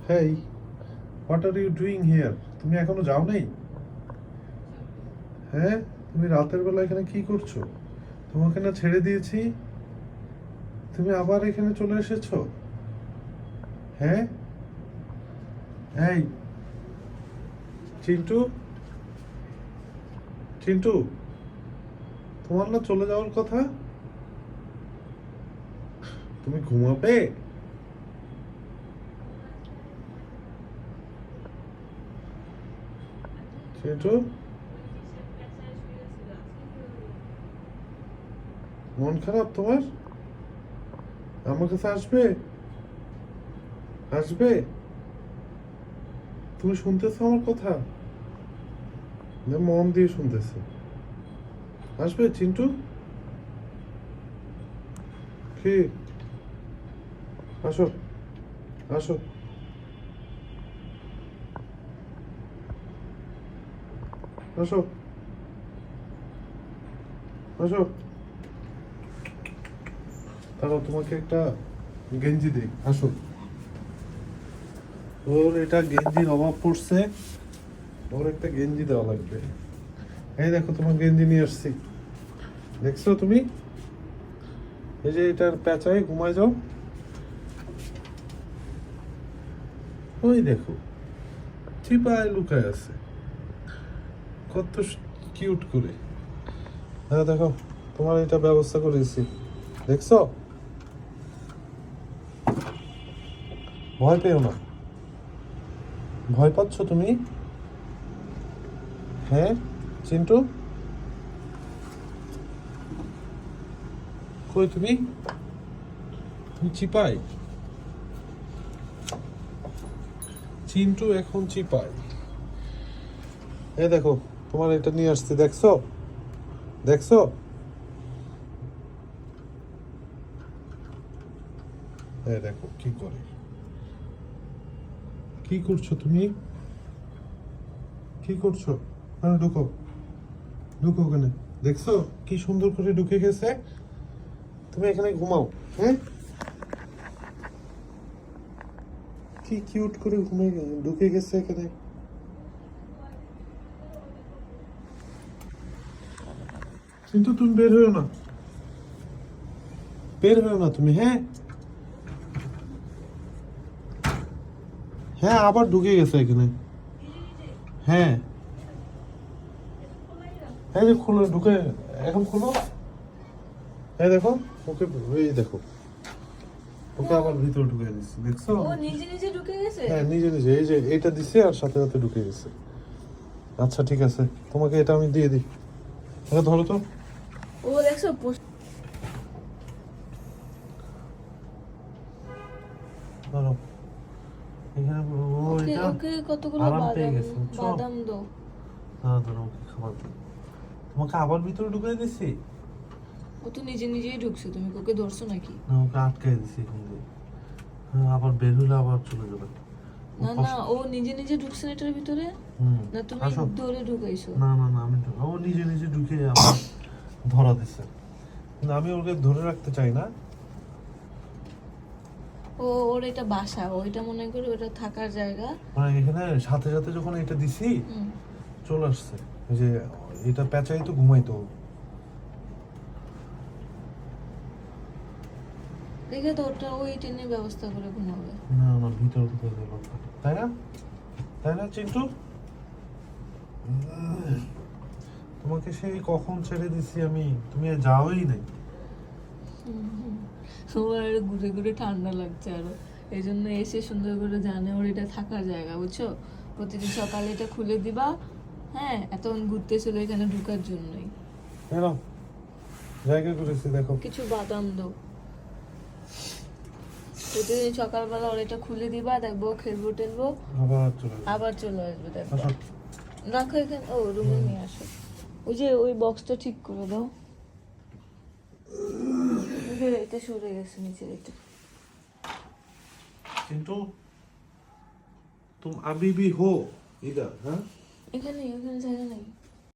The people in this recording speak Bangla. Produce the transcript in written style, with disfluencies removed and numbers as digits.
Hey, what are you doing here? তুমি এখনো যাও নাই? হ্যাঁ, তুমি রাতের বেলা এখানে কি করছো? তোমাকে না ছেড়ে দিয়েছি, তুমি আবার এখানে চলে এসেছো? হ্যাঁ, এই চিন্টু, চিন্টু, তোমার না চলে যাওয়ার কথা? তুমি ঘুমাবে? চিন্টু, মন খারাপ তোমার? আমার কাছে আসবে? আসবে? তুমি শুনতেছো আমার কথা? না, মন দিয়ে শুনতেছে। আসবে চিন্টু? কি? আসো, আসো, আসো, আসো। তারপর তোমাকে একটা গেঞ্জি দিই, আসো। ওর এটা গেঞ্জির অভাব পড়ছে, ওর একটা গেঞ্জি দেওয়া লাগবে। এই দেখো, তোমার গেঞ্জি নিয়ে আসছি, দেখছো তুমি? এই যে এটার পেঁচায় ঘুমায় যাও। ওই দেখো, চিপায় লুকায় আছে, কত কিউট করে। হ্যাঁ দেখো, তোমার এটা ব্যবস্থা করেছি, দেখছো? ভয় পেও না। ভয় পাচ্ছ তুমি? হ্যাঁ চিন্টু, কই তুমি? তুমি চিপাই? চিন্টু এখন চিপাই। এই দেখো, তোমার এটা নিয়ে আসছি, দেখছো? দেখছো? এই দেখো কি করে। কি করছো তুমি? কি করছো? হ্যাঁ, ঢুকো, ঢুকো ওখানে। দেখছো কি সুন্দর করে ঢুকে গেছে? তুমি এখানে ঘুমাও। হ্যাঁ, কি কিউট করে ঢুকে গেছে এখানে। কিন্তু তুমি বের হয়েও না, বের হয়েও না তুমি। হ্যাঁ, হ্যাঁ, আবার ঢুকে গেছে এখানে। হ্যাঁ, এই যে খুলো, ঢুকে, এখন খুলো। এই দেখো, ওকে, এই দেখো, ওকে আবার ভিতরে ঢুকে দিচ্ছে, দেখছো? ও নিজে নিজে ঢুকে গেছে। হ্যাঁ, নিজে নিজে, এই যে এটা দিছে আর সাথে সাথে ঢুকে গেছে। আচ্ছা ঠিক আছে, তোমাকে এটা আমি দিয়ে দিই। এটা ধরো তো। ও দেখছো ধরো, এখানে ও ওকে এটা ওকে কতগুলো আরাম পেয়ে বাদাম গেছে, বুঝছো? বাদাম দাও। হ্যাঁ, ধরো, ওকে খাবার দিই। তোমাকে আবার ভিতরে ঢুকে দিছি। ও তো নিজে নিজেই ঢুকছে, তুমি ওকে ধরছো নাকি? না, ওকে আটকাই দিছি এখান দিয়ে। হ্যাঁ, আবার বের হলে আবার চলে যাবে। ও না না, কষ্ট। ও নিজে নিজে ঢুকছে না এটার ভিতরে। হুম, না তুমি আসো। ধরে ঢুকাইছো? না না না, ও নিজে নিজে ঢুকে আমার ধরা দিছে, কিন্তু আমি ওকে ধরে রাখতে চাই না। ও ওর এটা বাসা, ওইটা মনে করে ওটা থাকার জায়গা। মানে এখানে সাথে সাথে যখন এটা দিছি, হুম। চলে আসছে। ওই যে এটা পেঁচাই তো ঘুমাইতো। দেখে তো ওটা ওই টেনে ব্যবস্থা করে ঘুমাবে। না না, ভিতরে ঢুকে গেল, তাই না? তাই না চিন্টু? তোমাকে সেই কখন ছেড়ে দিছি আমি, তুমি আর যাওই নাই। ওর আর ঘুরে ঘুরে ঠান্ডা লাগছে আরো, এই জন্য এসে সুন্দর করে জানে ওর এটা থাকার জায়গা, বুঝছো? প্রতিদিন সকালে এটা খুলে দিবা। হ্যাঁ, এতক্ষণ ঘুরতেছিল এখানে ঢুকার জন্যই। এরকম জায়গা করেছি, দেখো। কিছু বাদাম দাও। প্রতিদিন সকালবেলা ওর এটা খুলে দিবা, দেখবো খেলবো টেলবো, আবার চলে যাবে। আবার চলে আসবে, দেখবো। আসো। রাখো এখানে, ও রুমে নিয়ে আসো। ওই যে ওই বক্সটা ঠিক করে দাও। ওই যে এটা সরে গেছে নিচের এটা। चिंटू, तुम अभी भी हो इधर? हाँ, এখানে এখানে জায়গা নেই।